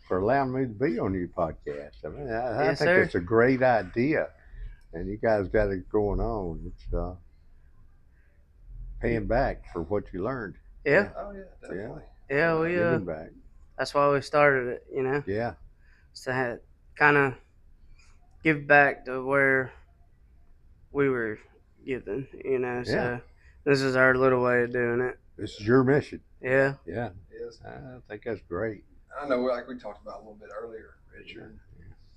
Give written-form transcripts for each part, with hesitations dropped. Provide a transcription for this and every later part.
for allowing me to be on your podcast. I mean, I Yes, think sir. it's a great idea, and you guys got it going on. It's paying back for what you learned. Yeah. Oh yeah, definitely. Yeah, we Giving back. that's why we started it, Yeah, to kind of give back to where we were given, yeah. so this is our little way of doing it. This is your mission. Yeah. Yeah, It is. I think that's great. I know, like we talked about a little bit earlier, Richard.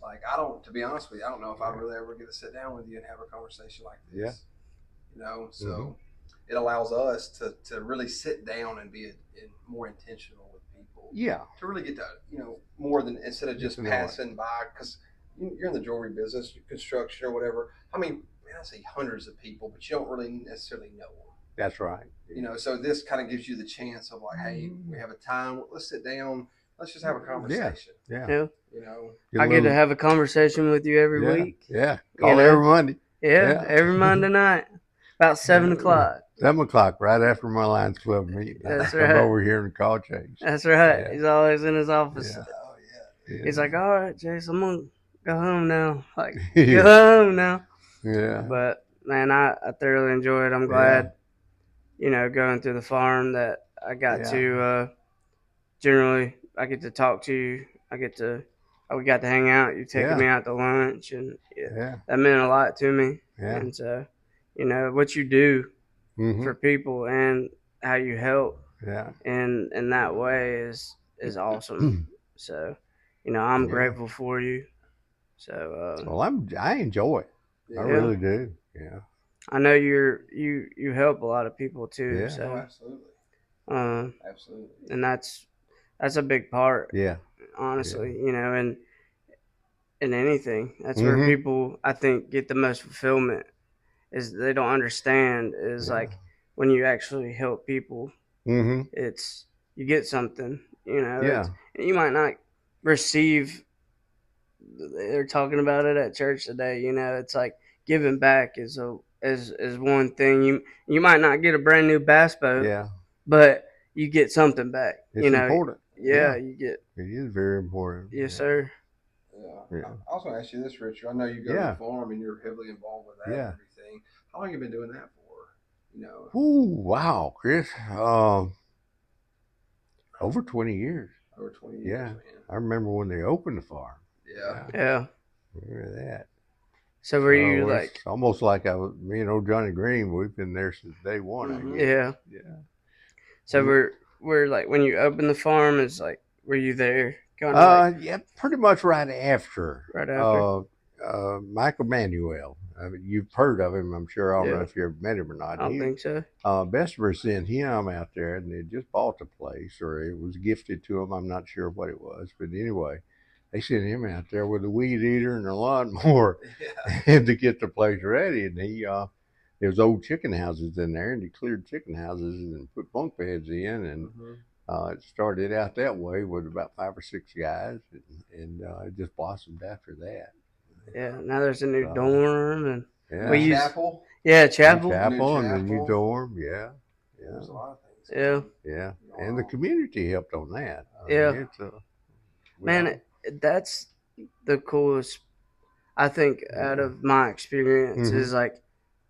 Like I don't, to be honest with you, I don't know if I'd really ever get to sit down with you and have a conversation like this. Yeah. So it allows us to really sit down and be more intentional with people. Yeah. To really get to more than instead of just Get to know passing by, because you're in the jewelry business, construction or whatever. I mean, I say hundreds of people, but you don't really necessarily know them. That's right. So this kind of gives you the chance of like, hey, we have a time. Let's sit down. Let's just have a conversation. Yeah. Yeah. Get a I get to little- have a conversation with you every yeah, week. Yeah. Call every Monday. Yeah, every Monday night, about 7 o'clock. 7 o'clock, right after my Lions Club meeting. That's Come right. over here and call change. That's right. Yeah. He's always in his office. Yeah. Oh yeah. He's like, all right, Jace, I'm gonna go home now. Like, Yeah. go home now. Yeah. But man, I thoroughly enjoy it. I'm glad, going through the farm that I got to generally. I get to talk to you. We got to hang out. You taking me out to lunch, and that meant a lot to me. Yeah. And so, what you do Mhm. for people and how you help, Yeah. in that way is awesome. So, I'm grateful for you. So, Well, I enjoy it. I really do. Yeah. I know you help a lot of people too. Yeah. So, Absolutely. Absolutely. and that's a big part. Yeah. Honestly, and in anything, that's where people, I think, get the most fulfillment. Is they don't understand is like when you actually help people, it's you get something. Yeah. You might not receive. They're talking about it at church today. It's like giving back is one thing. You might not get a brand new bass boat, Yeah. but you get something back. It's important. Yeah, you get. It is very important. Yes, sir. Yeah. I was going to ask you this, Richard. I know you go to the farm and you're heavily involved with that and everything. How long have you been doing that for? Ooh, wow, Chris. Over 20 years. Over 20 years. Yeah. Man. I remember when they opened the farm. Yeah. Remember that. So were you it's almost like me and old Johnny Green, we've been there since day one, I guess. Yeah. Yeah. So we're like, when you opened the farm, is like, were you there? Yeah, pretty much right after. Right after. Michael Manuel. I mean, you've heard of him, I'm sure. I don't know if you ever met him or not. I don't think so. Bessemer sent him out there, and they just bought the place, or it was gifted to him. I'm not sure what it was, but anyway, they sent him out there with a weed eater and a lawnmower and to get the place ready. And there was old chicken houses in there, and he cleared chicken houses and put bunk beds in, and it started out that way with about 5 or 6 guys, and it just blossomed after that. Yeah, now there's a new dorm and chapel. Yeah, chapel. Chapel and the new dorm. Yeah. There's a lot of things. Yeah. Yeah, and the community helped on that. Man, that's the coolest. I think out of my experience is like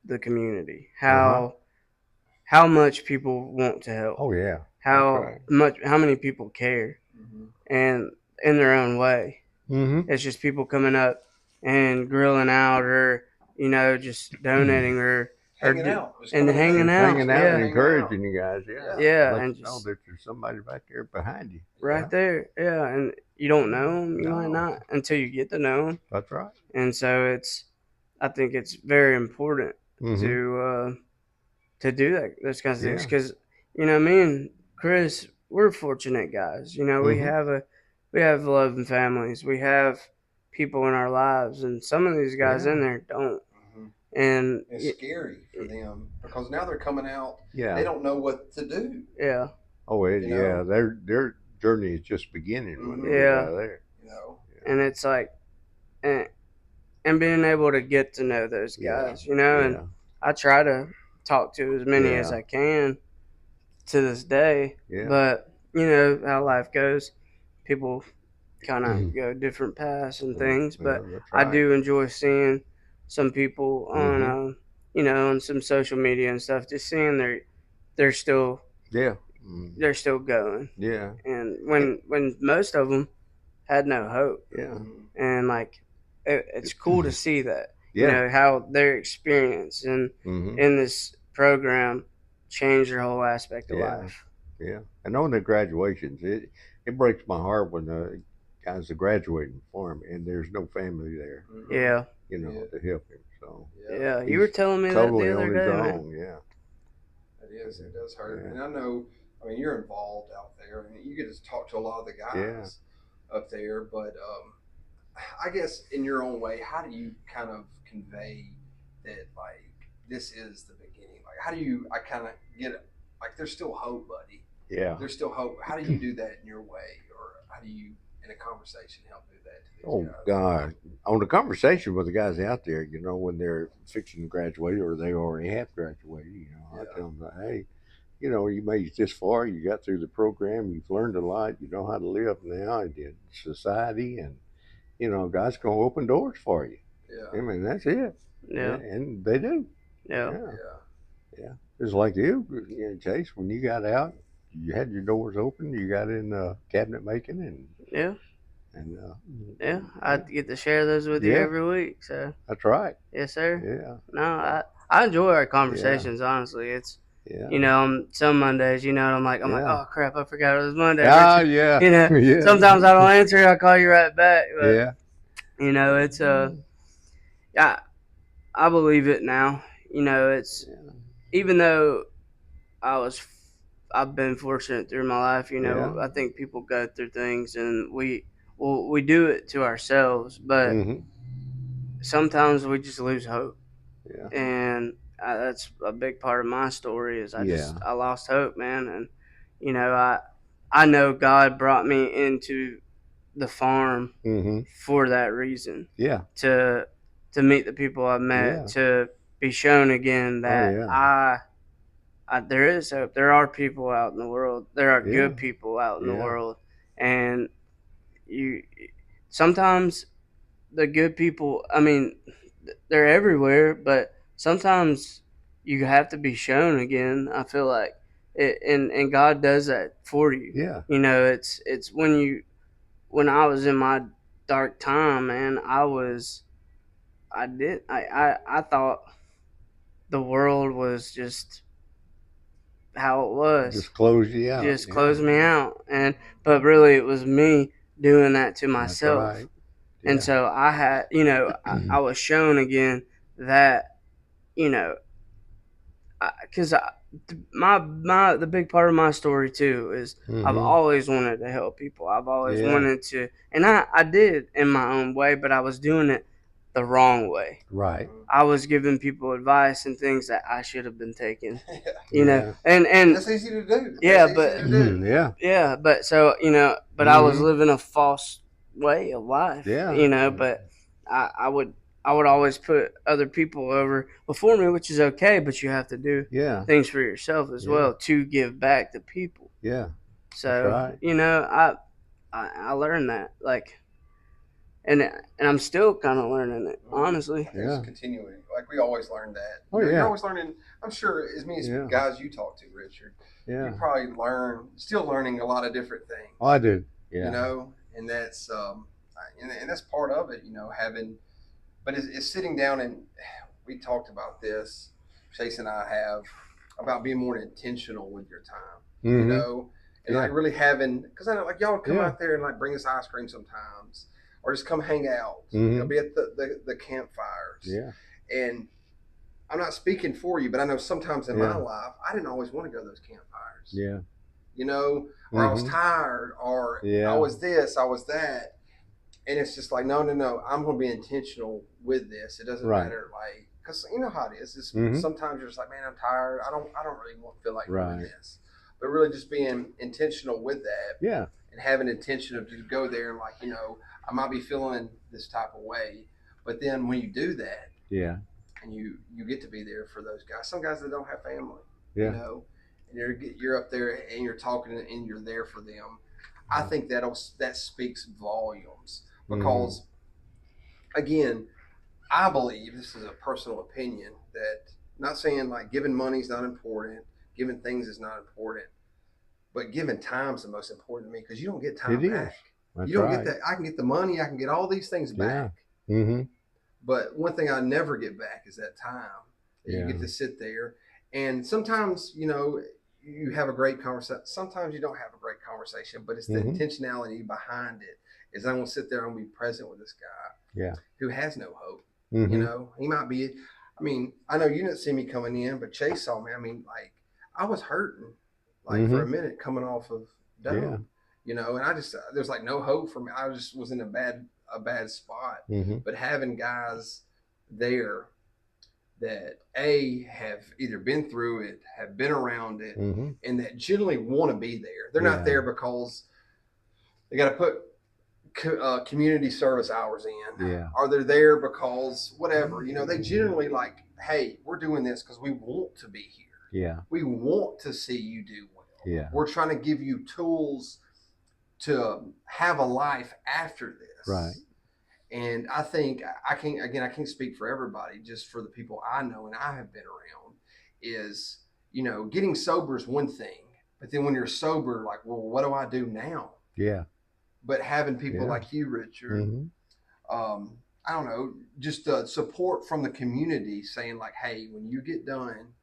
the community. How much people want to help. Oh yeah. How many people care, and in their own way. It's just people coming up and grilling out, or just donating, or hanging out, hanging out, and encouraging you guys. Yeah, and just know that there's somebody back there behind you. Right there, yeah, and you don't know them, you might not until you get to know them. That's right. And so I think it's very important to do those kinds of things, because me and Chris, we're fortunate guys. We have loving families. We have people in our lives, and some of these guys in there don't. And it's scary for them because now they're coming out. Yeah. They don't know what to do. Yeah. Oh, their journey is just beginning when they get out of there. And it's like, and being able to get to know those guys, and I try to talk to as many as I can to this day. Yeah. But you know how life goes. People kind of go different paths and things. But that's I right. do enjoy seeing some people on, on some social media and stuff, just seeing they're still Yeah. they're still going. Yeah. And when most of them had no hope, Yeah. and like it's cool to see that, Yeah. how their experience and in this program changed their whole aspect of Yeah. life. Yeah. And on the graduations, it breaks my heart when the guys are graduating for him and there's no family there, Yeah. to help him. So Yeah, you were he's telling me that totally the other on his day, man. own. Yeah. It is. It does hurt. Yeah. And I know, I mean, you're involved out there, and you get to talk to a lot of the guys up there. But I guess in your own way, how do you kind of convey that, like, this is the beginning? Like, how do you, I kind of get it, like, there's still hope, buddy. Yeah. There's still hope. How do you do that in your way? Or how do you, in a conversation, help do that to these Oh guys? God! On the conversation with the guys out there, when they're fixing to graduate or they already have graduated, I tell them, hey, you made it this far. You got through the program. You've learned a lot. You know how to live now in society, and God's gonna open doors for you. Yeah. I mean, that's it. Yeah. And they do. Yeah. Yeah. It's like you, Chase. When you got out, you had your doors open. You got in cabinet making, and I get to share those with you every week. So that's right. Yes, sir. Yeah. No, I enjoy our conversations. Honestly, it's some Mondays, I'm like, oh crap, I forgot it was Monday. Ah, yeah. Sometimes I don't answer. I call you right back. But, it's I believe it now. It's even though I've been fortunate through my life. I think people go through things and we do it to ourselves, but sometimes we just lose hope. Yeah. And that's a big part of my story is I lost hope, man. And I know God brought me into the farm for that reason. Yeah. To meet the people I've met, to be shown again that there is hope. There are people out in the world. There are good people out in the world, and you sometimes the good people. I mean, they're everywhere, but sometimes you have to be shown again. I feel like it, and God does that for you. Yeah. It's when I was in my dark time, man. I thought the world was just how it was. Just close you out. Just close me out. But really it was me doing that to myself. That's right. Yeah. And so I had, I was shown again that, because the big part of my story too is I've always wanted to help people. I've always wanted to, and I did in my own way, but I was doing it the wrong way. Right. I was giving people advice and things that I should have been taking. And that's easy to do. But so but I was living a false way of life. But I would always put other people over before me, which is okay, but you have to do things for yourself as well to give back to people. Yeah. So right. I learned that, like, and I'm still kind of learning it, honestly. It's continuing. Like, we always learn that. Oh, You're always learning. I'm sure as many guys you talk to, Richard, you probably still learning a lot of different things. Oh, I do. Yeah. And that's and that's part of it. Having, but it's sitting down, and we talked about this. Chase and I have about being more intentional with your time. And like really having, because I know like y'all come out there and like bring us ice cream sometimes. Or just come hang out, be at the campfires. Yeah. And I'm not speaking for you, but I know sometimes in my life, I didn't always want to go to those campfires. Yeah. Or I was tired, or I was this, I was that. And it's just like, no, I'm going to be intentional with this. It doesn't matter, like, because you know how it is. It's sometimes you're just like, man, I'm tired. I don't really feel like doing this. But really just being intentional with that. Yeah. And having intention of just go there and like, I might be feeling this type of way, but then when you do that, and you get to be there for those guys. Some guys that don't have family, and you're up there and you're talking and you're there for them. I think that speaks volumes because, again, I believe, this is a personal opinion, that, not saying like giving money is not important, giving things is not important, but giving time is the most important to me because you don't get time It is. back. That's You don't right. get that. I can get the money, I can get all these things back. Yeah. Mm-hmm. But one thing I never get back is that time that you get to sit there. And sometimes, you have a great conversation. Sometimes you don't have a great conversation, but it's the intentionality behind it. Is I'm going to sit there and be present with this guy who has no hope. He might be, I know you didn't see me coming in, but Chase saw me. I was hurting for a minute coming off of dope, and I just, there's like no hope for me. I just was in a bad spot. But having guys there that have either been through it, have been around it, and that generally want to be there. They're not there because they got to put community service hours in, or they're there because whatever. They generally like, hey, we're doing this because we want to be here. We want to see you do well. We're trying to give you tools to have a life after this. Right. And I think I can't speak for everybody, just for the people I know and I have been around, is, getting sober is one thing, but then when you're sober, like, well, what do I do now? Yeah. But having people like you, Richard, I don't know, just support from the community saying like, hey, when you get done,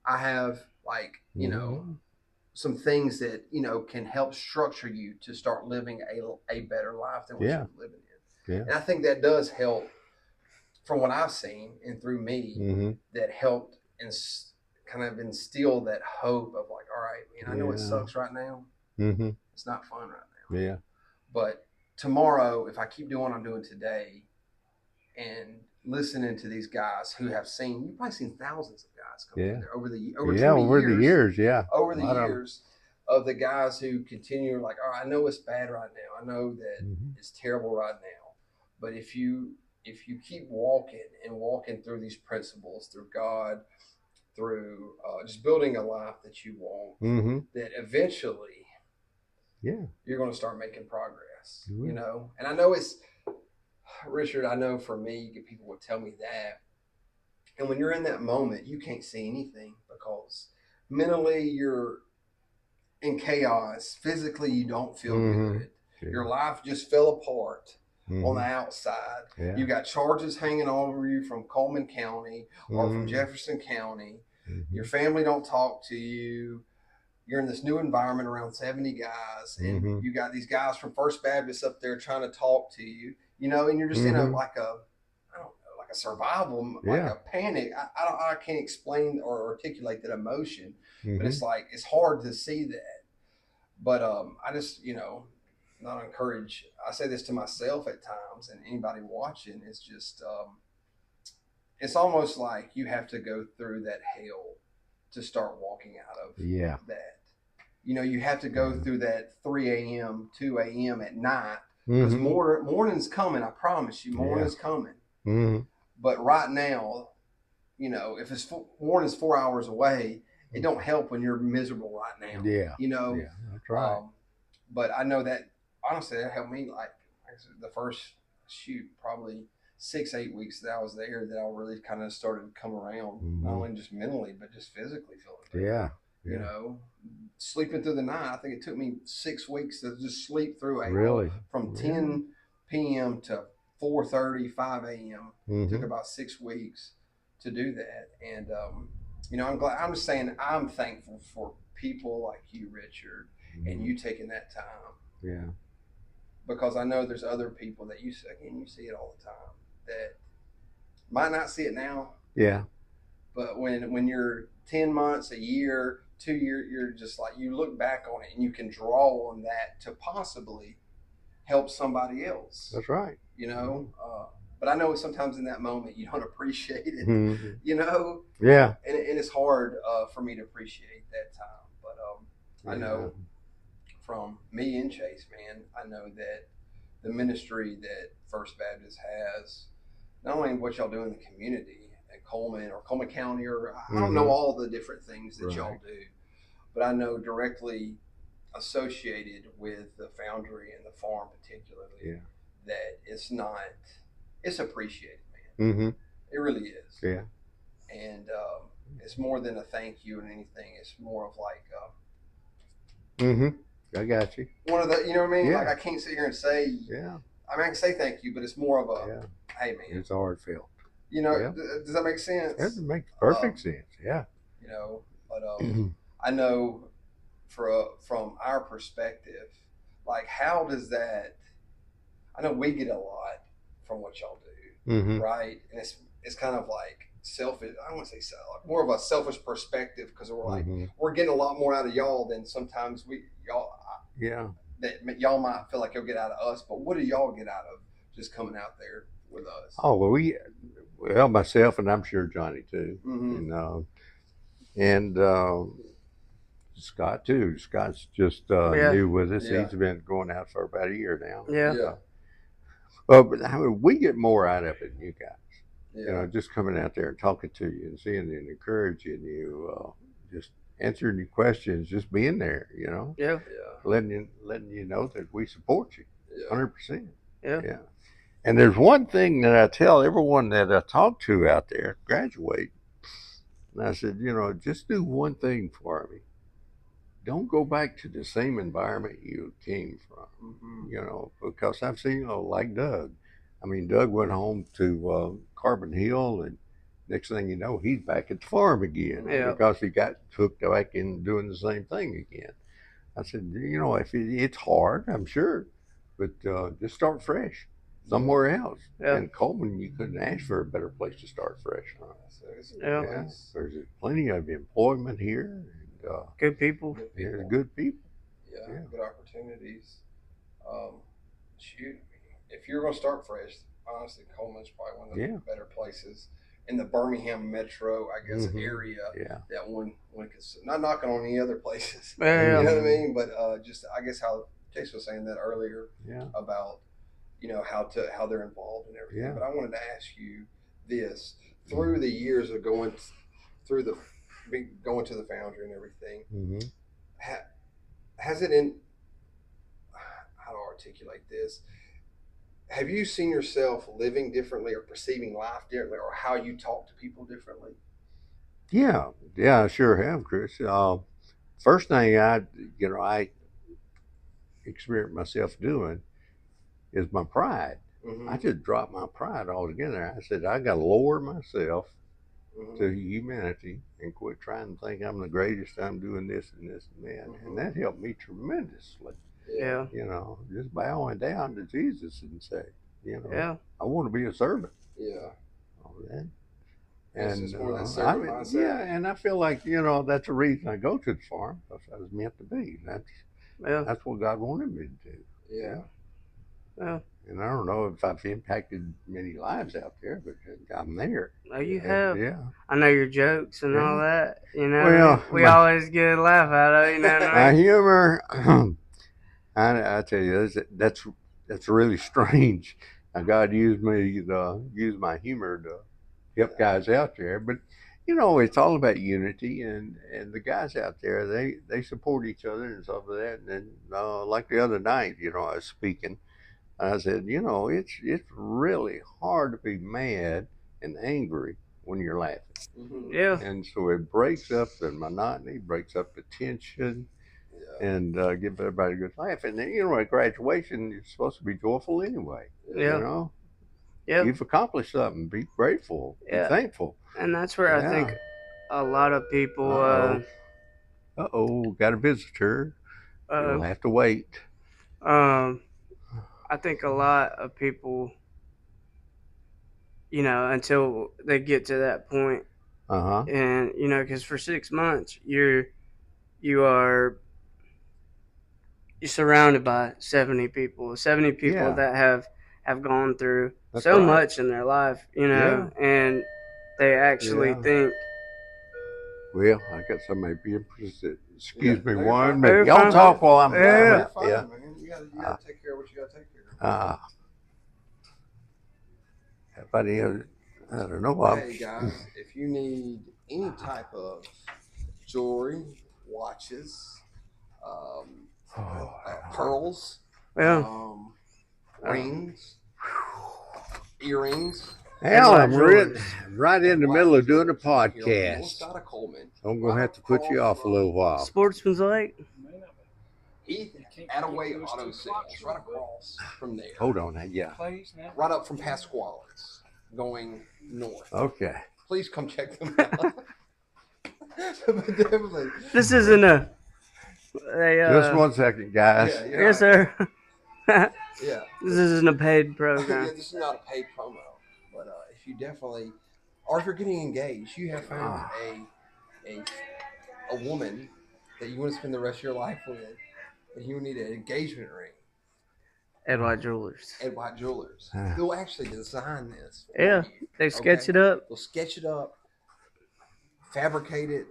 I have like, some things that, can help structure you to start living a better life than what you're living in. And I think that does help, from what I've seen and through me, that helped kind of instill that hope of like, all right, man, I know it sucks right now. It's not fun right now. Yeah. But tomorrow, if I keep doing what I'm doing today and listening to these guys who have seen, you've probably seen thousands of guys come in there over the years. Over the years of the guys who continue like, oh, I know it's bad right now. I know that it's terrible right now. But if you keep walking through these principles, through God, through just building a life that you want, that eventually, you're going to start making progress. And I know it's, Richard, I know for me, people would tell me that. And when you're in that moment, you can't see anything because mentally you're in chaos. Physically, you don't feel good. Your life just fell apart. On the outside, you got charges hanging over you from Coleman County or from Jefferson County. Your family don't talk to you. You're in this new environment around 70 guys, and you got these guys from First Baptist up there trying to talk to you. And you're just in like a survival, like a panic. I can't explain or articulate that emotion, but it's like, it's hard to see that. But I just, not encourage. I say this to myself at times, and anybody watching, is just, it's almost like you have to go through that hell to start walking out of that. You have to go through that 3 a.m., 2 a.m. at night, because morning's coming. I promise you, morning's coming. But right now, if morning's 4 hours away, it don't help when you're miserable right now. That's right. But I know that, honestly, that helped me. Like the first probably 6-8 weeks that I was there, that I really kind of started to come around, not only just mentally, but just physically feeling better. Sleeping through the night. I think it took me 6 weeks to just sleep through from 10 p.m. to 4:30, 5 a.m. Took about 6 weeks to do that. And, I'm glad. I'm just saying, I'm thankful for people like you, Richard, and you taking that time. Because I know there's other people that you see it all the time, that might not see it now. But when you're 10 months, a year, 2 years, you're just like, you look back on it and you can draw on that to possibly help somebody else. That's right. But I know sometimes in that moment you don't appreciate it. And it's hard for me to appreciate that time. But I know from me and Chase, man, I know that the ministry that First Baptist has, not only what y'all do in the community at Coleman or Coleman County, or I don't know all the different things that y'all do, but I know directly associated with the foundry and the farm, particularly, Yeah. that it's appreciated, man. Mm-hmm. It really is. Yeah. And it's more than a thank you and anything. It's more of like, Mm-hmm. I got you. one of the, you know what I mean? Yeah. Like, I can't sit here and say, Yeah. I mean, I can say thank you, but it's more of a, hey, man. It's heartfelt. You know, Yeah. does that make sense? That makes perfect sense. Yeah. You know, but I know from our perspective, like, how does that? I know we get a lot from what y'all do, Mm-hmm. right? And it's kind of like selfish. I don't want to say like more of a selfish perspective, because we're like, we're getting a lot more out of y'all than sometimes Yeah. that y'all might feel like you'll get out of us. But what do y'all get out of just coming out there with us? Oh well, myself and I'm sure Johnny too, Mm-hmm. and Scott too. Scott's just Yeah. new with us. Yeah. He's been going out for about a year now. Yeah. Yeah. But I mean, we get more out of it than you guys. Yeah. You know, just coming out there and talking to you and seeing you and encouraging you, just answering your questions, just being there. You know, Yeah. Yeah. letting you know that we support you, Yeah. 100%. Yeah. Yeah. And there's one thing that I tell everyone that I talk to out there, graduate, and I said, you know, just do one thing for me. Don't go back to the same environment you came from. Mm-hmm. You know, because I've seen, like Doug. I mean, Doug went home to Carbon Hill, and next thing you know, he's back at the farm again Yeah. because he got hooked back in doing the same thing again. I said, you know, if it's hard, I'm sure, but just start fresh somewhere else. Yeah. And Coleman, you couldn't ask for a better place to start fresh from. Yeah. Yeah, there's plenty of employment here, and Good people. there's good people. Yeah. Good opportunities. Shoot, if you're going to start fresh, honestly, Coleman's probably one of the better places in the Birmingham metro, I guess, area. Yeah. That one could, not knocking on any other places. Yeah. You know what I mean? But just, I guess, how Chase was saying that earlier about, you know, how they're involved and everything. Yeah. But I wanted to ask you this: through the years of going to the foundry and everything, has it in, how to articulate this? Have you seen yourself living differently or perceiving life differently, or how you talk to people differently? Yeah, I sure have, Chris. First thing I experience myself doing is my pride. Mm-hmm. I just dropped my pride altogether. I said I got to lower myself to humanity and quit trying to think I'm the greatest. I'm doing this and this and that, and that helped me tremendously. Yeah. You know, just bowing down to Jesus and say, you know, I want to be a servant. Yeah. All that. And it's more that servant mindset. Yeah, and I feel like, you know, that's the reason I go to the farm, because I was meant to be. That's what God wanted me to do. Yeah. Yeah. And I don't know if I've impacted many lives out there, but I'm there. Oh, you have. Yeah. I know your jokes and all that. You know, Well, we always get a laugh out of it. You know what I my mean? humor, I tell you, that's really strange. God used me to use my humor to help guys out there, but you know, it's all about unity, and the guys out there, they support each other and stuff like that. And then like the other night, you know, I was speaking. I said, you know, it's really hard to be mad and angry when you're laughing. Mm-hmm. Yeah. And so it breaks up the monotony, breaks up the tension, and give everybody a good laugh. And then, you know, at graduation, you're supposed to be joyful anyway. Yeah. You know? Yeah. You've accomplished something. Be grateful. Be thankful. And that's where I think a lot of people. Got a visitor. You'll have to wait. I think a lot of people, you know, until they get to that point, and you know, because for 6 months you're surrounded by 70 people that have gone through much in their life, you know, and they actually think. Well, I got somebody being persistent. Excuse me one minute. Y'all talk while I'm man. You gotta take care of what you gotta take care of. Everybody, I don't know. Hey guys, if you need any type of jewelry, watches, pearls, Yeah. rings, earrings. Hell, I'm Jewelers. right in the middle of doing a Here on the north podcast. side of Coleman. I'm going to have to put you off a little while. Sportsman's Lake. Heath Attaway Auto Sales, right across from there. Hold on. Yeah. Right up from Pasquale's, going north. Okay. Please come check them out. But definitely. This isn't a Just 1 second, guys. Yeah, yes, sir. Yeah. This isn't a paid Yeah, program. this is not a paid promo, but if you definitely, or if you're getting engaged, you have found a woman that you want to spend the rest of your life with, and you need an engagement ring. Ed White Jewelers. Ed White Jewelers. They'll actually design this. Yeah, they sketch it up. They'll sketch it up, fabricate it.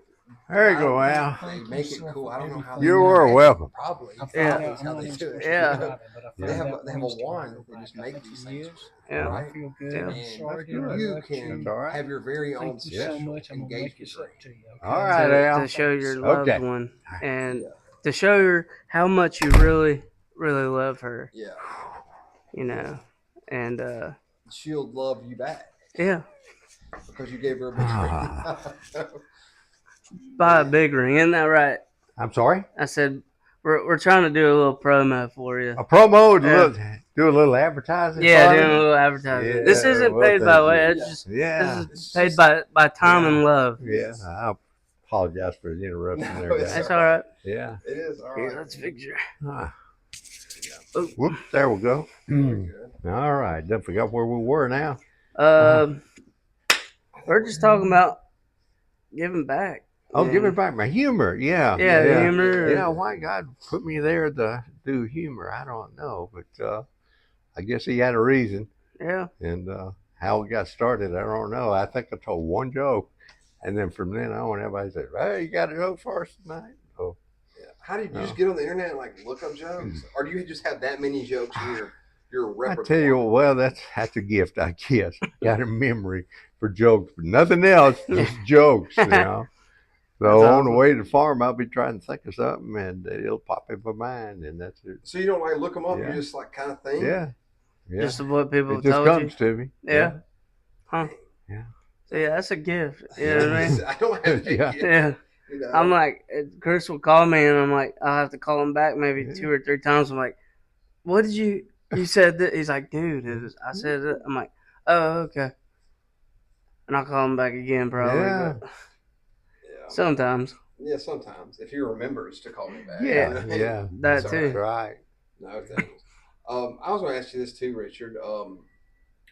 There you go, Al. They make it cool. I don't know how. You are welcome. Probably. Yeah. That's how they do it. Yeah. They have a wand that they just make these things. Yeah. Right? feel good. Yeah. I'm sorry to You interrupt can That's all right. have your very own Thank you so special much. I'm gonna make engagement this ring. up to you. Okay? All right, Al. To show your loved Okay. one and to show her how much you really, really love her. Yeah. You know, and She'll love you back yeah, because you gave her a big ring. buy a big ring. Isn't that right? I'm sorry? I said we're trying to do a little promo for you. A promo? Yeah. Do a little advertising? Yeah, for doing a me? little advertising. Yeah, This isn't well, paid by the thank way. you. It's just Yeah. this is paid by time and love. Yeah. I apologize for the interruption No, there, it's guys. That's all right. Yeah. It is. All Here, right. let's fix your. Ah. Oh. Whoop, there we go. Very good. All right. Don't forget where we were now. We're just talking about giving back. Oh, And- give it back my humor. Yeah. Yeah, the humor. Yeah, why God put me there to do humor, I don't know. But I guess he had a reason. Yeah. And how it got started, I don't know. I think I told one joke. And then from then on, everybody said, hey, you got a joke for us tonight? Oh, Yeah. How did you just get on the internet and like look up jokes, or do you just have that many jokes in your I repertoire? tell you, well, that's a gift, I guess. Got a memory for jokes, but nothing else, just jokes, you know. So That's on the awesome. way to the farm, I'll be trying to think of something, and it'll pop in my mind, and that's it. So you don't like look them up. Yeah. You just like kind of think. Yeah, yeah. Just of what people It just told comes you. to me. Yeah. Huh. Yeah. So yeah, that's a gift. You know what I mean? I don't have that Yeah. yet, Yeah. you know. I'm like, Chris will call me, and I'm like, I'll have to call him back maybe Yeah. 2 or 3 times. I'm like, what did you said that? He's like, dude, I said that. I'm like, oh, okay. And I'll call him back again probably. Yeah. But yeah. sometimes. Yeah, sometimes if he remembers to call me back. Yeah, You know? yeah. That That's too. That's right. No thanks. I was going to ask you this too, Richard.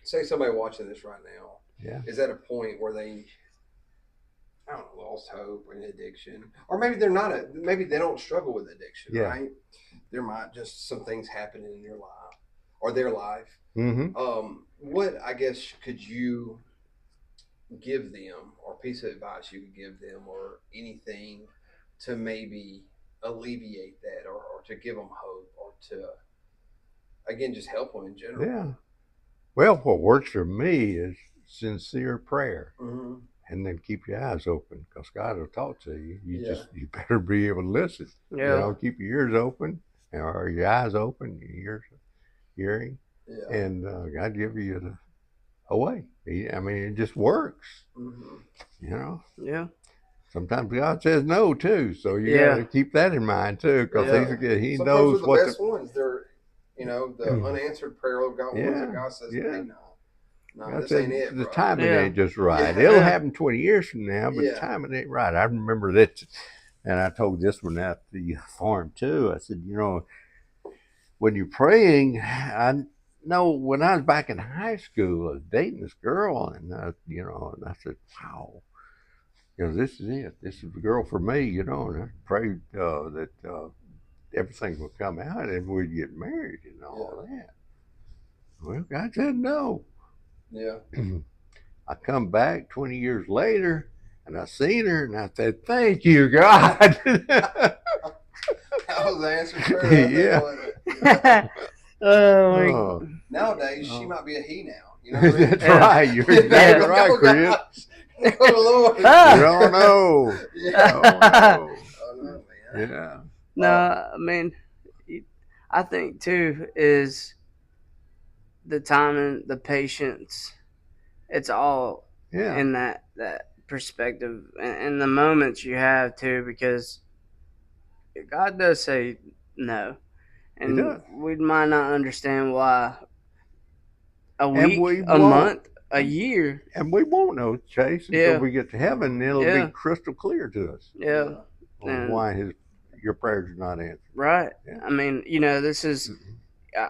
Say somebody watching this right now Yeah. is at a point where they, I don't know, lost hope in addiction, or maybe they're not. Maybe they don't struggle with addiction, Yeah. right? There might just some things happening in your life or their life. Mm-hmm. What I guess could you give them, or piece of advice you could give them, or anything to maybe alleviate that, or to give them hope, or to again just help them in general? Yeah. Well, what works for me is sincere prayer, Mm-hmm. and then keep your eyes open, because God will talk to you. Yeah. You better be able to listen. Yeah. You know, keep your ears open, or your eyes open, your ears hearing, Yeah. and God give you a way. I mean, it just works. Mm-hmm. You know. Yeah. Sometimes God says no too, so you Yeah. got to keep that in mind too, because Yeah. He Sometimes knows they're what the best ones. They're, the unanswered prayer of God. Ones Yeah. that God says, Yeah. "Hey, no, God this said ain't it, the bro." timing Yeah. ain't just right. Yeah. It'll Yeah. happen 20 years from now, but Yeah. the timing ain't right. I remember that, and I told this one at the farm too. I said, when you're praying, I know when I was back in high school, I was dating this girl, and and I said, wow, this is it. This is the girl for me, and I prayed that everything would come out and we'd get married and all that. Well, God said no. Yeah. I come back 20 years later, and I seen her, and I said, thank you, God. That was the answer prayer. Yeah. Yeah. Oh, Nowadays, she Oh. might be a he now. You know what I mean? That's right. You're exactly right, Chris. Oh, Lord. Ah. You don't know. Yeah. Oh, Oh, no, man. no. Yeah. no, I mean, I think too is the timing, the patience. It's all Yeah. in that perspective and the moments you have too, because God does say no, He and does. we might not understand why a And week, we a won't. month, a year. And we won't know, Chase, until Yeah, we get to heaven. And it'll be yeah, crystal clear to us yeah, on and why your prayers are not answered. right. Yeah. I mean, this is. Mhm.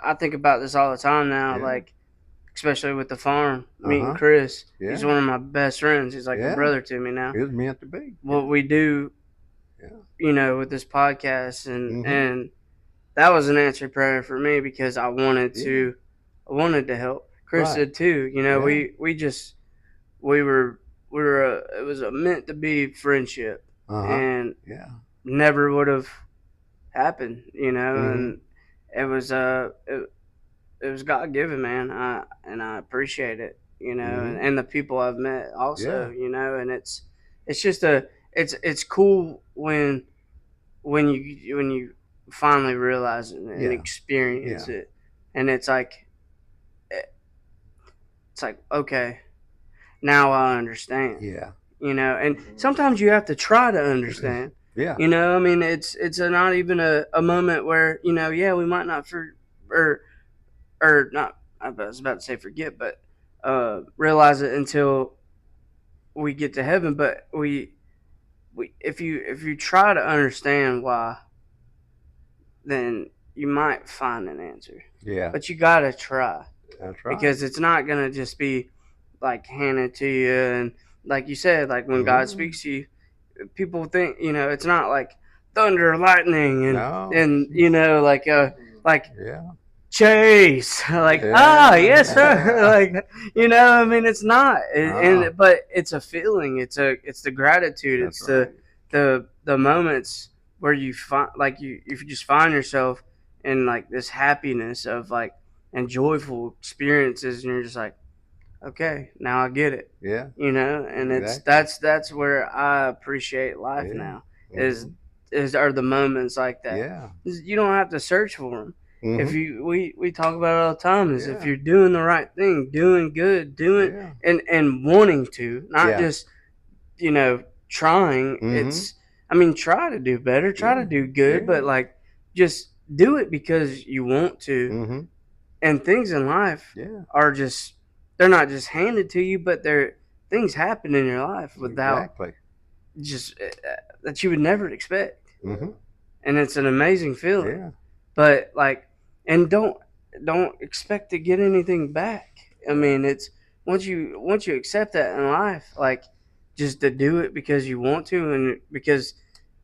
I think about this all the time now, Yeah. like especially with the farm. Meeting Uh-huh. Chris, he's Yeah. one of my best friends. He's like a Yeah. brother to me now. It was meant to be. What we do, Yeah. with this podcast, and Mm-hmm. and that was an answered prayer for me because Yeah. I wanted to help. Chris Right. did too. Yeah. We were it was a meant to be friendship, Uh-huh. and Yeah. never would have happened. Mm-hmm. And it was it was God given, man. I appreciate it, Mm-hmm. and the people I've met also, Yeah. and it's just it's cool when you finally realize it and Yeah. experience Yeah. it, and it's like okay, now I understand, Yeah. and sometimes you have to try to understand. Yeah. I mean, it's not even a moment where yeah, we might not or or not. I was about to say forget, but realize it until we get to heaven. But we if you try to understand why, then you might find an answer. Yeah. But you gotta try That's right. because it's not gonna just be like handed to you, and like you said, like when God Mm-hmm. speaks to you, people think it's not like thunder, lightning, and No. and like Yeah. Chase, like yes sir, Yeah. like I mean, it's not, Uh-uh. but it's a feeling. It's the gratitude. That's It's right. the moments where you find like you just find yourself in like this happiness of like and joyful experiences, and you're just like, okay, now I get it, Yeah. and it's Exactly. that's where I appreciate life Yeah. now is Mm-hmm. are the moments like that. Yeah. You don't have to search for them. If Mm-hmm. we talk about it all the time, is if Yeah. you're doing the right thing, doing good, doing Yeah. and wanting to, not Yeah. just trying. Mm-hmm. I mean, try to do better, try to Yeah. do good, Yeah. but like just do it because you want to. Mm-hmm. And things in life Yeah. are just they're not just handed to you, but they're things happen in your life without Exactly. just that you would never expect, Mm-hmm. and it's an amazing feeling. Yeah. But like, and don't expect to get anything back. I mean, it's once you accept that in life, like just to do it because you want to and because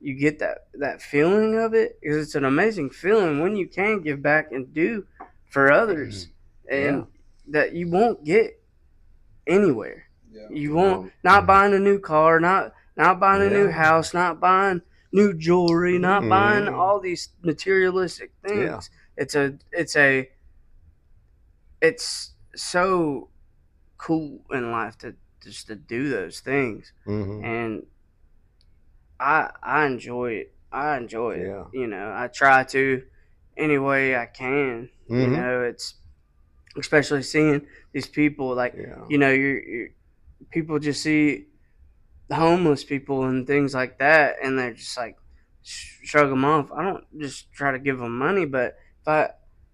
you get that feeling of it, because it's an amazing feeling when you can give back and do for others, Yeah. and that you won't get anywhere. Yeah. You won't not buying a new car, not buying a new Yeah. house, not buying new jewelry, not buying Mm-hmm. all these materialistic Yeah. things. It's so cool in life to just to do those things, Mm-hmm. and I enjoy it. I enjoy it. Yeah. I try to any way I can. Mm-hmm. It's especially seeing these people like Yeah. you're people just see the homeless people and things like that, and they're just like shrug them off. I don't just try to give them money, but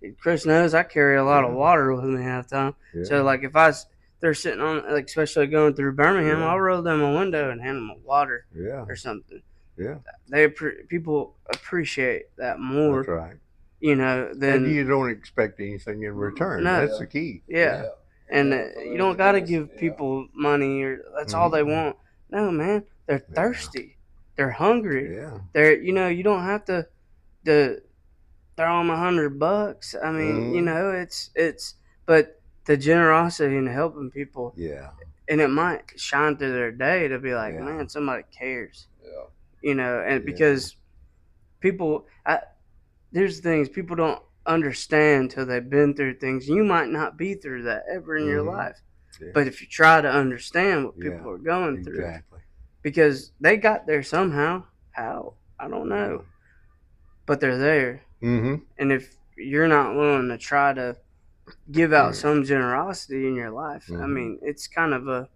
if Chris knows I carry a lot of Yeah. water with me half the time. Yeah. So like they're sitting on like especially going through Birmingham, Yeah. I'll roll down my window and hand them a water Yeah. or something. Yeah. People appreciate that more, That's right. than And you don't expect anything in return. No. That's the key. yeah. And you don't got to give people money or that's all they want. No, man, they're thirsty, they're hungry, Yeah. they're you don't have to throw them $100. I mean, it's but the generosity and helping people, Yeah. and it might shine through their day to be like, Yeah. man, somebody cares, Yeah. and Yeah. because there's things people don't understand till they've been through things. You might not be through that ever in your Mhm. life, Yeah. but if you try to understand what Yeah. people are going through, Exactly. because they got there somehow, how I don't know, but they're there. Mm-hmm. And if you're not willing to try to give out some generosity in your life. I mean, it's kind of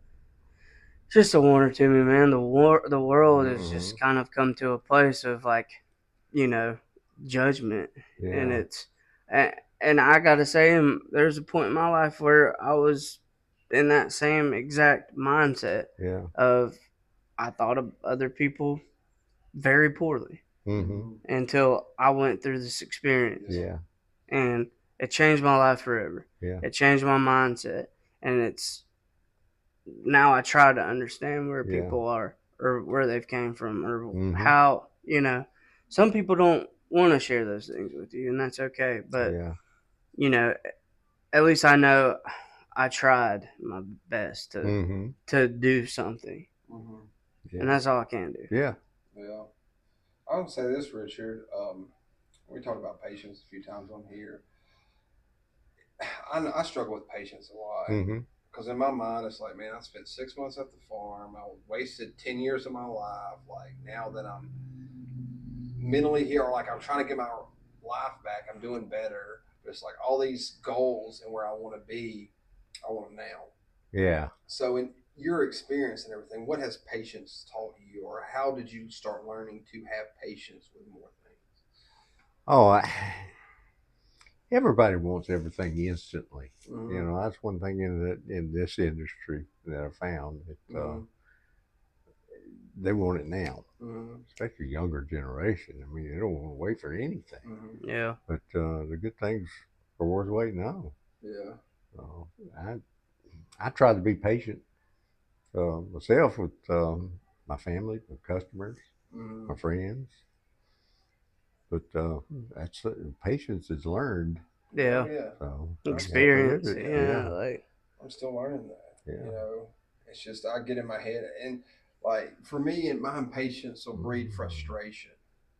just a wonder to me, man. The world has just kind of come to a place of like, judgment, and it's and I gotta say, there's a point in my life where I was in that same exact mindset of I thought of other people very poorly until I went through this experience, and it changed my life forever. It changed my mindset, and it's now I try to understand where people are or where they've came from or how, some people don't want to share those things with you, and that's okay. But, at least I know I tried my best to do something. And that's all I can do. Yeah. I would say this, Richard. We talked about patience a few times on here. I struggle with patience a lot. Because in my mind, it's like, man, I spent 6 months at the farm. I wasted 10 years of my life. Like, now that I'm mentally here, like, I'm trying to get my life back, I'm doing better. But it's like all these goals and where I want to be, I want them now. Yeah. So, in your experience and everything, what has patience taught you, or how did you start learning to have patience with more things? Oh, everybody wants everything instantly. That's one thing in this industry that I found that they want it now, especially younger generation. I mean, they don't want to wait for anything. Yeah. But the good things are worth waiting on. Yeah. I try to be patient myself with my family, my customers, my friends. But that's patience is learned. Yeah. So experience. Like I'm still learning that. It's just I get in my head, and like for me, my impatience will breed frustration.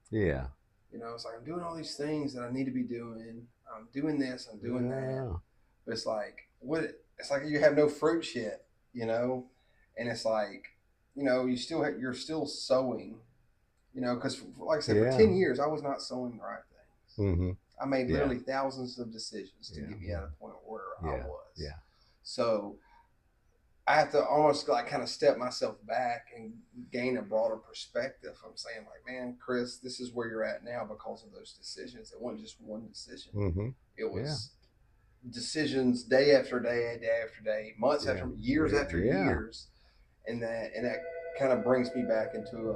Yeah. It's like I'm doing all these things that I need to be doing. I'm doing this. I'm doing that. But it's like it's like you have no fruits yet. And it's like you're still sowing. Because like I said, for 10 years I was not sowing the right things. I made literally thousands of decisions to get me at a point where I was. Yeah. So I have to almost like kind of step myself back and gain a broader perspective. I'm saying like, man, Chris, this is where you're at now because of those decisions. It wasn't just one decision. It was decisions day after day, day after day, months after years after years. And that kind of brings me back into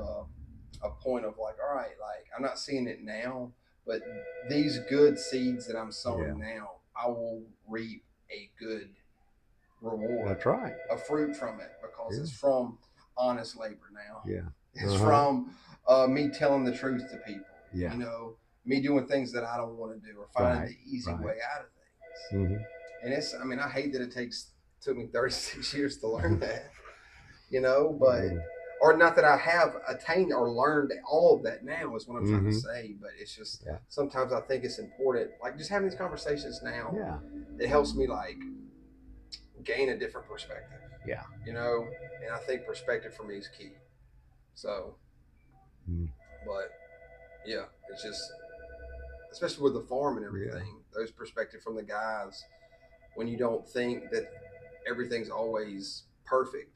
a point of like, all right, like I'm not seeing it now, but these good seeds that I'm sowing now, I will reap a good reward. That's right. A fruit from it because it's from honest labor now. Yeah. It's from me telling the truth to people. Yeah. Me doing things that I don't want to do or finding the easy way out of things. And I hate that it took me 36 years to learn that. But or not that I have attained or learned all of that now is what I'm trying to say, but it's just sometimes I think it's important, like just having these conversations now. It helps me like gain a different perspective. And I think perspective for me is key. So, but yeah, it's just especially with the farm and everything, those perspective from the guys when you don't think that everything's always perfect.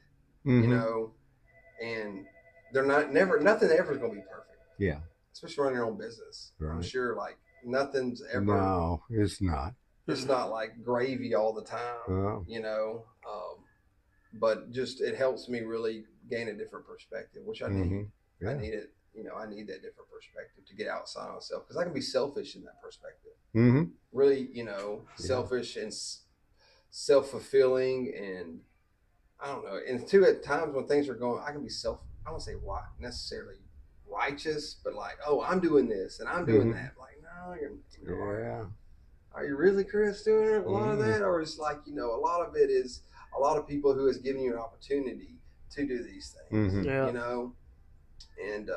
And they're nothing ever is going to be perfect. Yeah. Especially running your own business. Right. I'm sure like nothing's ever. No, it's not. It's not like gravy all the time, but just it helps me really gain a different perspective, which I need. I need it. I need that different perspective to get outside myself because I can be selfish in that perspective. Really, selfish and self-fulfilling and I don't know. And too, at times when things are going, I can be I don't say necessarily righteous, but like, oh, I'm doing this and I'm doing that. Like, no, are you really, Chris, doing a lot of that? Or it's like, a lot of it is a lot of people who has given you an opportunity to do these things, And,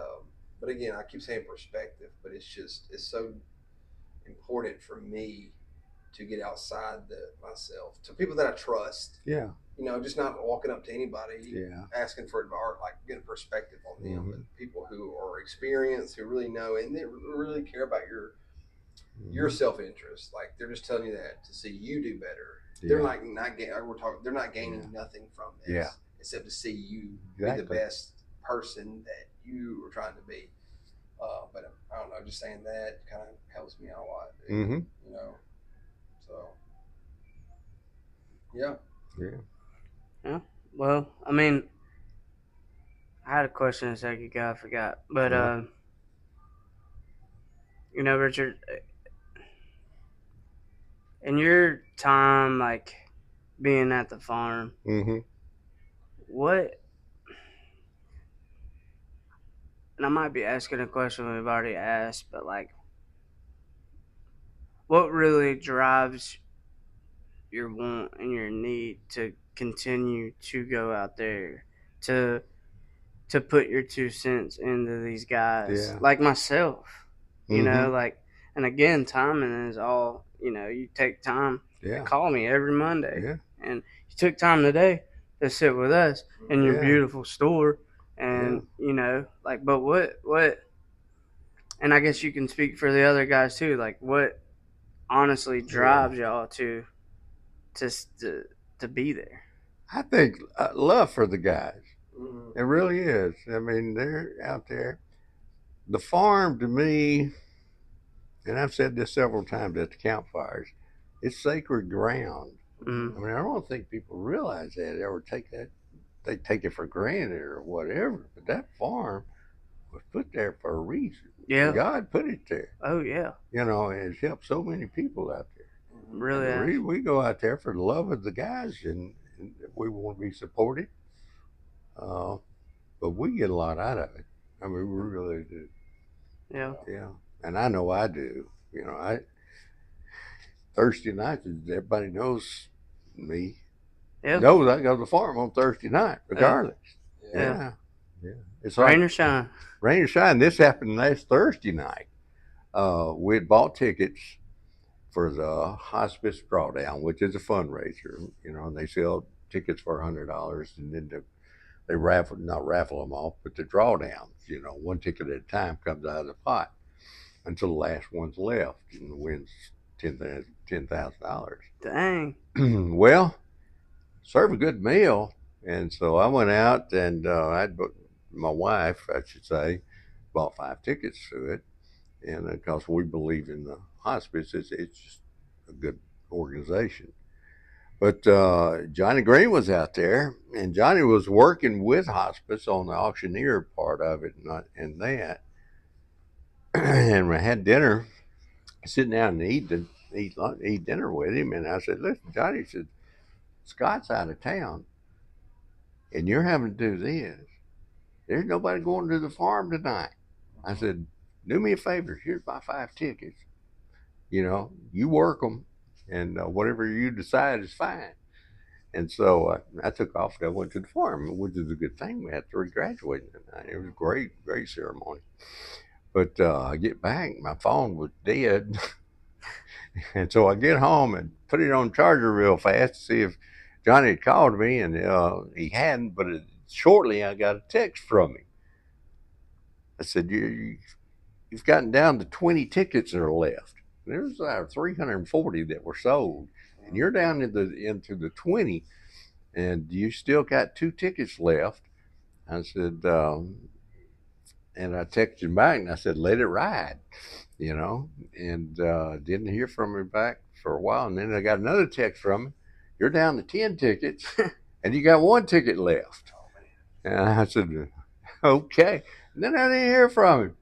but again, I keep saying perspective, but it's so important for me to get outside myself to people that I trust. Yeah. Just not walking up to anybody asking for advice, like getting perspective on them, but people who are experienced, who really know, and they really care about your self-interest. Like they're just telling you that to see you do better. Yeah. They're like not we're talking. They're not gaining nothing from this, Yeah. except to see you Exactly. be the best person that you are trying to be. But I don't know. Just saying that kind of helps me out a lot. Mm-hmm. You know. So. Yeah. Yeah. Well, I mean, I had a question a second ago. I forgot, but Yeah. you know, Richard, in your time, like being at the farm, Mm-hmm. what? And I might be asking a question we've already asked, but like, what really drives your want and your need to continue to go out there to put your 2 cents into these guys Yeah. like myself, you know, Mm-hmm. like, and again, timing is all, you know, you take time to Yeah. call me every Monday, Yeah. and you took time today to sit with us in your Yeah. beautiful store, Yeah. and you know, like, but what, and I guess you can speak for the other guys too, like what honestly drives y'all to to to be there. I think love for the guys. Mm-hmm. It really is. I mean, they're out there. The farm to me, and I've said this several times at the campfires, it's sacred ground. Mm. I mean, I don't think people realize that or take that. They take it for granted or whatever. But that farm was put there for a reason. Yeah. God put it there. Oh yeah. You know, and it's helped so many people out there. Really. And the reason we go out there for the love of the guys, and we want to be supported. But we get a lot out of it. I mean, we really do. Yeah. Yeah. And I know I do. You know, Thursday nights, everybody knows me. Yeah. Knows I go to the farm on Thursday night, regardless. Yeah. Yeah. It's Rain like or shine. rain or shine. This happened last Thursday night. We had bought tickets for the hospice drawdown, which is a fundraiser. You know, and they sell tickets for $100, and then they not raffle them off, but the drawdowns. You know, one ticket at a time comes out of the pot until the last one's left and wins $10,000. Dang. Well, serve a good meal, and so I went out and my wife, I should say, bought 5 tickets to it, and because we believe in the hospice, it's just a good organization. But Johnny Green was out there, and Johnny was working with hospice on the auctioneer part of it, and that. And we had dinner, sitting down and eat dinner with him, and I said, "Listen, Johnny," said, "Scott's out of town, and you're having to do this. There's nobody going to the farm tonight." I said, "Do me a favor. Here's my 5 tickets. You know, you work them, and whatever you decide is fine." And so I took off and I went to the farm, which is a good thing. We had 3 graduating tonight. It was a great ceremony. But I get back, my phone was dead. And so I get home and put it on charger real fast to see if Johnny had called me, and he hadn't. But shortly I got a text from him. I said, "You've gotten down to 20 tickets that are left. There's 340 that were sold, and you're down into the 20. And you still got 2 tickets left." I said, and I texted him back and I said, "Let it ride," you know, and didn't hear from him back for a while. And then I got another text from him: "You're down to 10 tickets and you got 1 ticket left." And I said, "Okay." And then I didn't hear from him.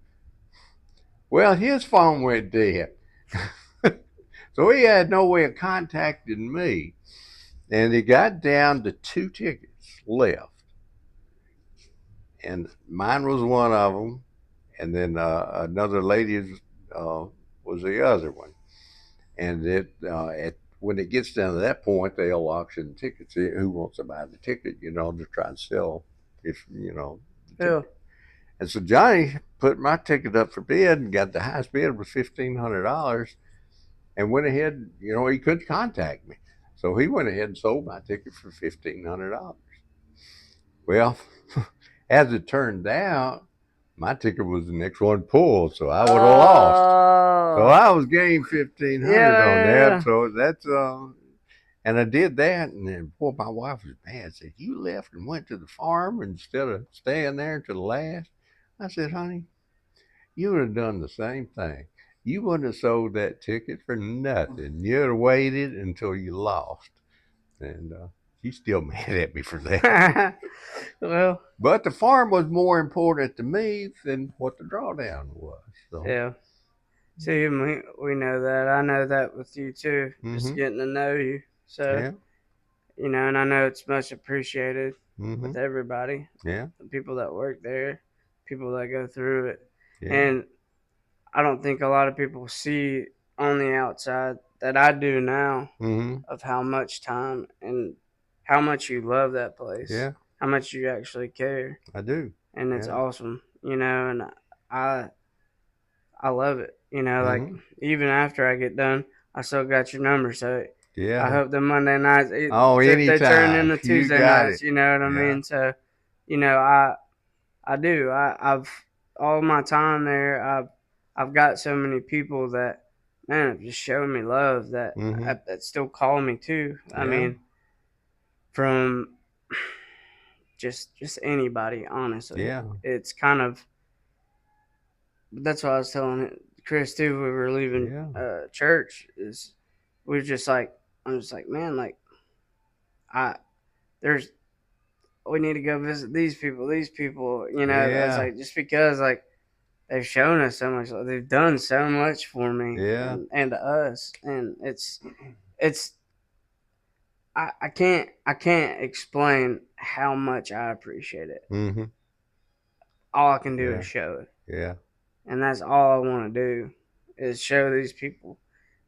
Well, his phone went dead. So he had no way of contacting me. And he got down to 2 tickets left. And mine was one of them, and then another lady's was the other one. And when it gets down to that point, they'll auction tickets. Who wants to buy the ticket? You know, to try and sell, if you know. Yeah. And so Johnny put my ticket up for bid and got the highest bid was $1,500, and went ahead. You know, he couldn't contact me, so he went ahead and sold my ticket for $1,500. Well, as it turned out, my ticket was the next one pulled, so I would have lost. So I was game 1,500 on that. Yeah. So that's and I did that, and then boy, my wife was mad. Said, "You left and went to the farm instead of staying there to the last." I said, "Honey, you would have done the same thing. You wouldn't have sold that ticket for nothing. You'd have waited until you lost." And she's still mad at me for that. Well, but the farm was more important to me than what the drawdown was. So. Yeah. See, we know that. I know that with you too. Just getting to know you. So, yeah. And I know it's much appreciated with Mm-hmm. everybody. Yeah. The people that work there, people that go through it. Yeah. And I don't think a lot of people see on the outside that I do now of how much time and how much you love that place. Yeah. How much you actually care. I do. And it's awesome, and I love it. Like even after I get done, I still got your number. So yeah, I hope the Monday nights they anytime. turn into Tuesday nights. You know what I mean? So, I do. I've all my time there. I've got so many people that have just shown me love that that still call me too. I mean, from just anybody, honestly. Yeah. It's kind of. That's what I was telling Chris too. We were leaving church. Is we were just like, I'm just like, man, like, we need to go visit these people. It's like just because like they've shown us so much, like, they've done so much for me, and to us, and I can't explain how much I appreciate it. Mm-hmm. All I can do is show it. Yeah. And that's all I want to do is show these people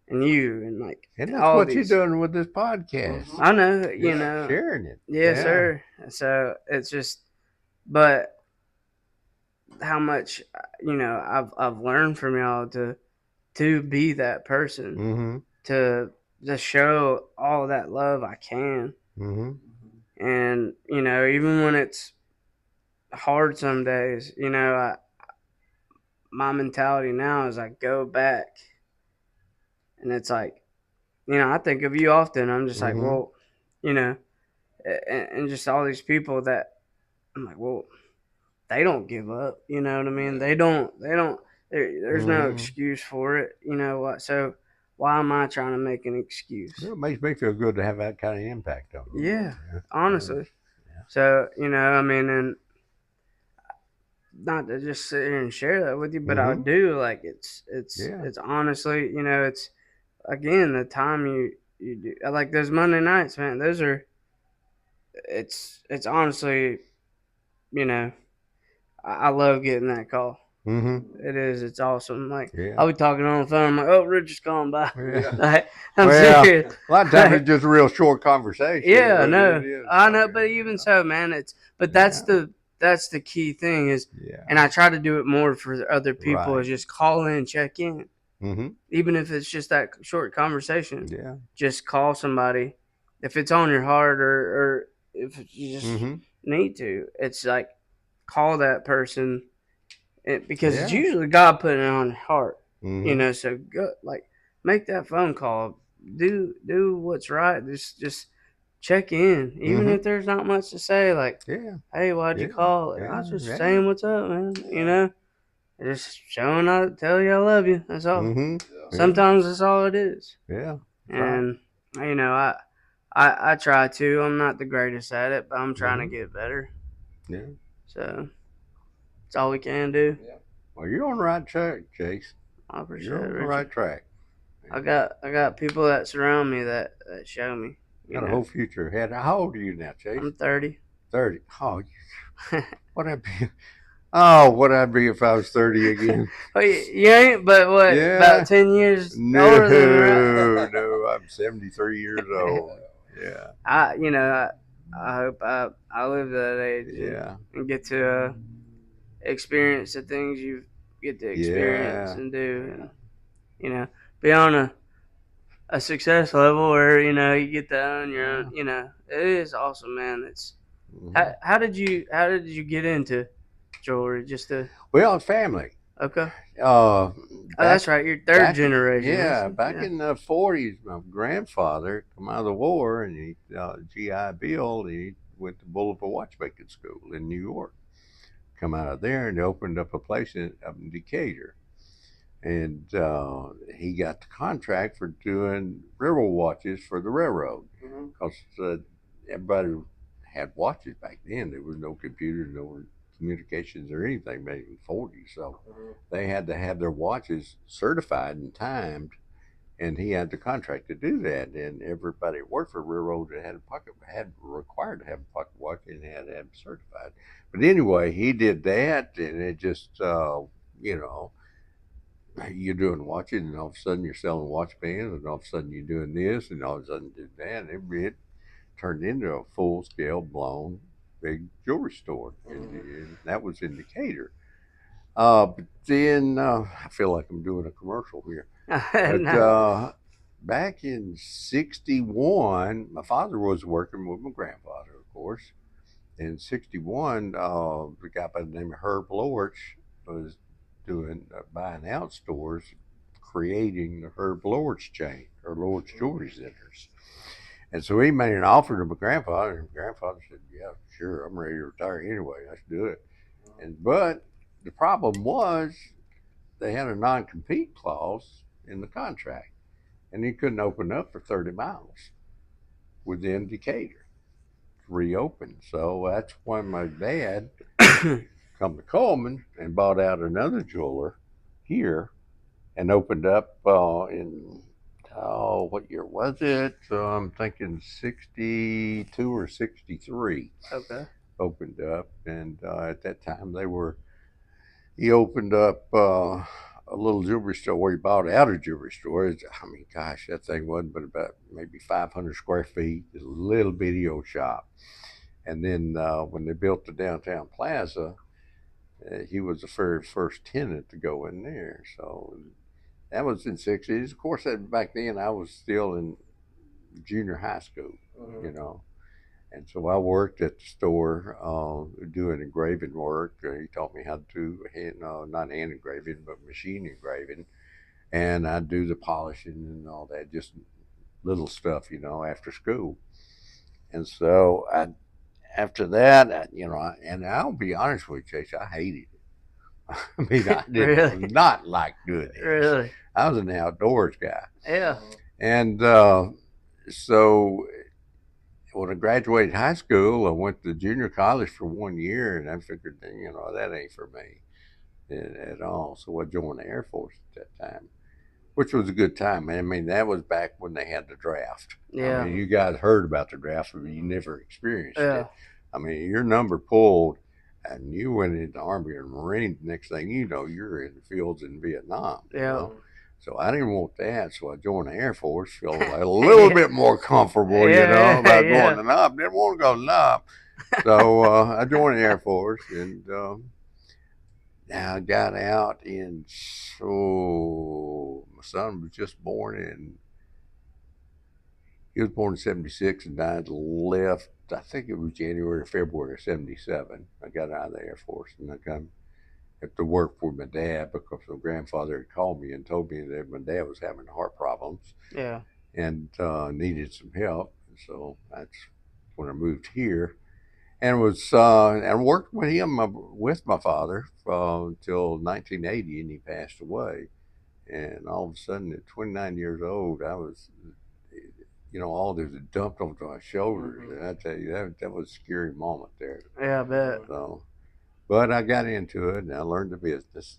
and you and like. And that's what you're doing with this podcast. I know, sharing it. Yes, sir. So it's just, but how much I've learned from y'all to be that person, to show all that love I can, and even when it's hard some days, my mentality now is I go back and it's like, I think of you often. I'm just like, well, and just all these people that I'm like, well, they don't give up. You know what I mean? They don't, there's no excuse for it. You know what? So why am I trying to make an excuse? Well, it makes me feel good to have that kind of impact on you. Yeah, honestly. Yeah. So, I mean, and not to just sit here and share that with you, but I do. Like it's honestly, it's again the time you do. I like those Monday nights, man. Those are. It's honestly, I love getting that call. It is. It's awesome. Like I'll be talking on the phone. I'm like, "Oh, Richard's calling by." Like, I'm serious. A lot of times it's just a real short conversation. Yeah, no, I know. But even so, man, that's the key thing is, and I try to do it more for other people is just call in, check in, even if it's just that short conversation. Yeah, just call somebody if it's on your heart or if you just need to. It's like call that person, because it's usually God putting it on your heart. So go, like make that phone call, do what's right. Just check in, even if there's not much to say. Like, hey, why'd you call? Like, I was just saying what's up, man. Just showing up, tell you I love you. That's all. Sometimes that's all it is. Yeah. And I try to. I'm not the greatest at it, but I'm trying to get better. Yeah. So it's all we can do. Yeah. Well, you're on the right track, Chase. I appreciate it. You're on the right track. I got people that surround me that show me. Got a whole future ahead. How old are you now, Chase? I'm 30. 30. Oh, what I'd be? Oh, what I'd be if I was 30 again. Well, you ain't, but what? Yeah. About 10 years older than me. No, I'm 73 years old. Yeah. I hope I live that age. Yeah. And get to experience the things you get to experience and do, and be on a success level where you get to own your own. It is awesome, man. It's how did you get into jewelry? Well, family. Okay. Uh, Oh, that's right. You're third generation. Yeah, back Yeah. in the 40s, my grandfather come out of the war and he GI Bill. He went to Boulevard Watchmaking School in New York. Come out of there and opened up a place up in Decatur. And he got the contract for doing railroad watches for the railroad because everybody had watches back then. There was no computers, no communications or anything back in the 40s. So they had to have their watches certified and timed, and he had the contract to do that. And everybody that worked for railroad that had required to have a pocket watch and had to have it certified. But anyway, he did that, and it just you know, you're doing watches, and all of a sudden you're selling watch bands, and all of a sudden you're doing this, and all of a sudden you do that. And it turned into a full scale, blown, big jewelry store, and that was in Decatur. But then I feel like I'm doing a commercial here. But No. back in '61, my father was working with my grandfather, of course. In '61, the guy by the name of Herb Lorch was doing buying out stores, creating the Herb Lorch chain or Lorch Jewelry Centers. And so he made an offer to my grandfather, and my grandfather said, "Yeah, sure, I'm ready to retire anyway. Let's do it." But the problem was they had a non-compete clause in the contract, and he couldn't open up for 30 miles within Decatur to reopen. So that's when my dad come to Coleman and bought out another jeweler here and opened up in what year was it? I'm thinking 62 or 63. Okay. Opened up, and at that time he opened up a little jewelry store where he bought out a jewelry store. I mean, gosh, that thing wasn't but about maybe 500 square feet, a little bitty old shop. And then when they built the downtown plaza, he was the very first tenant to go in there. So that was in '60s. Of course, back then I was still in junior high school, you know. And so I worked at the store doing engraving work. He taught me how to do not hand engraving, but machine engraving. And I'd do the polishing and all that, just little stuff, after school. And so after that, and I'll be honest with you, Chase, I hated it. I mean, I did not like doing it. Really? I was an outdoors guy. Yeah. And so when I graduated high school, I went to junior college for 1 year, and I figured, that ain't for me at all. So I joined the Air Force at that time, which was a good time. I mean, that was back when they had the draft. Yeah. I mean, you guys heard about the draft, but you never experienced it. Yeah. I mean, your number pulled, and you went into the Army or Marine. Next thing you know, you're in the fields in Vietnam. Yeah. So I didn't want that, so I joined the Air Force. Felt a little bit more comfortable, about going to NOP. Didn't want to go to NOP, so I joined the Air Force, and I got out my son was just born he was born in '76 and died left. I think it was January or February of '77. I got out of the Air Force, and I come have to work for my dad because my grandfather had called me and told me that my dad was having heart problems. Yeah. And needed some help. And so that's when I moved here, and worked with him with my father until 1980, and he passed away. And all of a sudden, at 29 years old, I was, all this dumped onto my shoulders, and I tell you that was a scary moment there. Yeah, I bet. So. But I got into it, and I learned the business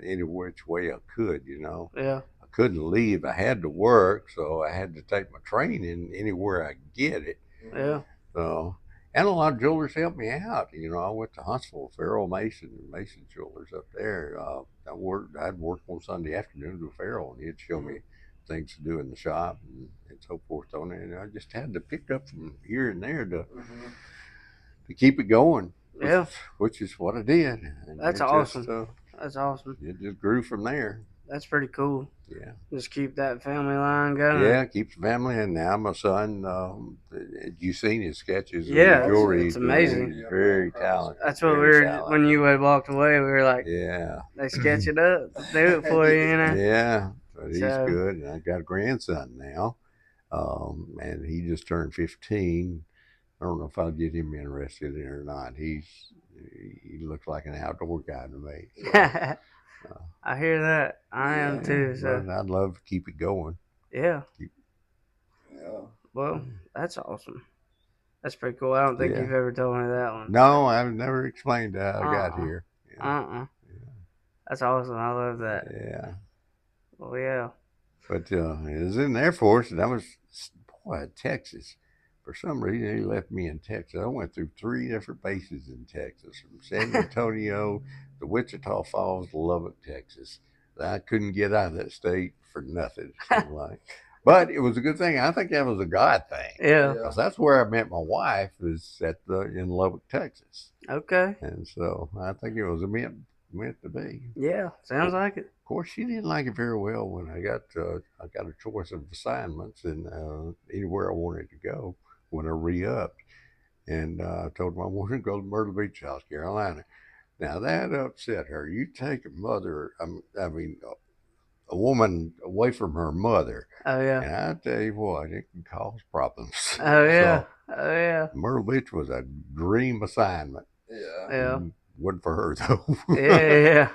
any which way I could, Yeah. I couldn't leave. I had to work, so I had to take my training anywhere I could get it. Yeah. So, and a lot of jewelers helped me out. I went to Huntsville, Farrell Mason Jewelers up there. I'd work on Sunday afternoons with Farrell, and he'd show me things to do in the shop and so forth on it. And I just had to pick up from here and there to keep it going. Yeah. Which is what I did. And That's awesome. That's awesome. It just grew from there. that's pretty cool. Yeah. Just keep that family line going. Yeah, keeps family. And now my son, you seen his sketches? Yeah, of jewelry. it's amazing. He's very talented. That's what we very were talented. when you had walked away. We were like, Yeah. they sketch it up, do it for you, you know. Yeah, but he's So- good. And I got a grandson now, and he just turned 15. I don't know if I'll get him interested in it or not. He looks like an outdoor guy to me. So, I hear that. I am too. So but I'd love to keep it going. yeah. Yeah. Well, that's awesome. That's pretty cool. I don't think Yeah. you've ever told me that one. No, I've never explained how I got here. Yeah. That's awesome. I love that. Yeah. Well, yeah. But it was in the Air Force, and I was, Texas. For some reason, he left me in Texas. I went through 3 different bases in Texas, from San Antonio to Wichita Falls to Lubbock, Texas. I couldn't get out of that state for nothing. But it was a good thing. I think that was a God thing. Yeah. Because that's where I met my wife, was in Lubbock, Texas. Okay. And so I think it was meant to be. Yeah. Sounds like it. Of course, she didn't like it very well when I got a choice of assignments and anywhere I wanted to go when I re-upped. And I told her I wanted to go to Myrtle Beach, South Carolina. Now that upset her. You take a woman away from her mother. Oh yeah. And I tell you what, it can cause problems. Oh yeah. So, Oh yeah. Myrtle Beach was a dream assignment. Yeah. Yeah. Wasn't for her though. Yeah.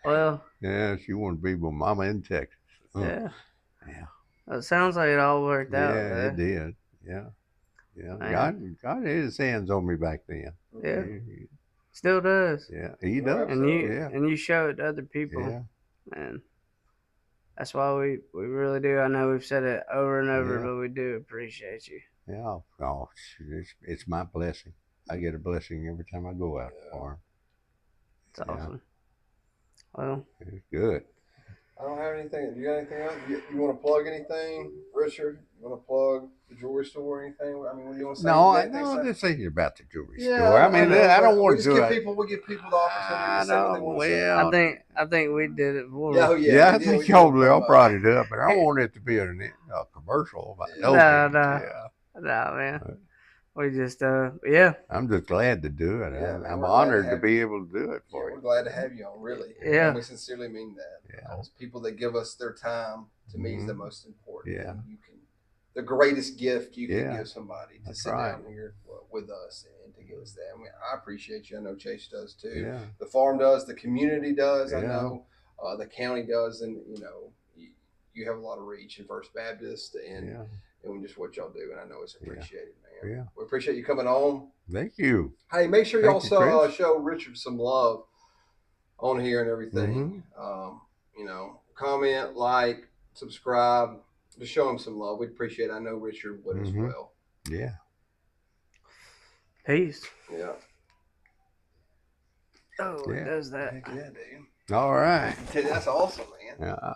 Well. Yeah, she wanted to be with Mama in Texas. Yeah. Yeah. It sounds like it all worked out. Yeah, Though. it did. Yeah. Yeah. Man. God had his hands on me back then. Yeah. Still does. Yeah. He does. And you show it to other people. Yeah. And that's why we really do. I know we've said it over and over, but we do appreciate you. Yeah. Oh, it's my blessing. I get a blessing every time I go out for him. It's awesome. Well, it's good. I don't have anything. You got anything else? You want to plug anything, Richard? You want to plug the jewelry store or anything? I mean, what do you want to say? No, just thinking about the jewelry store. I mean, know, I don't want to do it. We give people the opportunity to say what they want to say. I think we did it for Yeah, I think y'all brought it up, but I don't want it to be a commercial. No, man. We just, I'm just glad to do it. Yeah, I'm honored to be able to do it for you. We're glad to have you on, really. Yeah. And we sincerely mean that. Yeah. Because people that give us their time, to me, is the most important. Yeah. The greatest gift you can Yeah. give somebody to That's sit right. down here with us and to give us that. I mean, I appreciate you. I know Chase does too. Yeah. The farm does. The community does. I Yeah. know. The county does. And, you have a lot of reach in First Baptist and just what y'all do. And I know it's appreciated, man. Yeah. We appreciate you coming on. Thank you. Hey, make sure you Thank you, also Chris. show Richard some love on here and everything. Comment, like, subscribe. Just show him some love. We'd appreciate it. I know Richard would as well. Yeah. Peace. Yeah. Oh, it does that. Heck yeah, dude. All right. That's awesome, man. Yeah.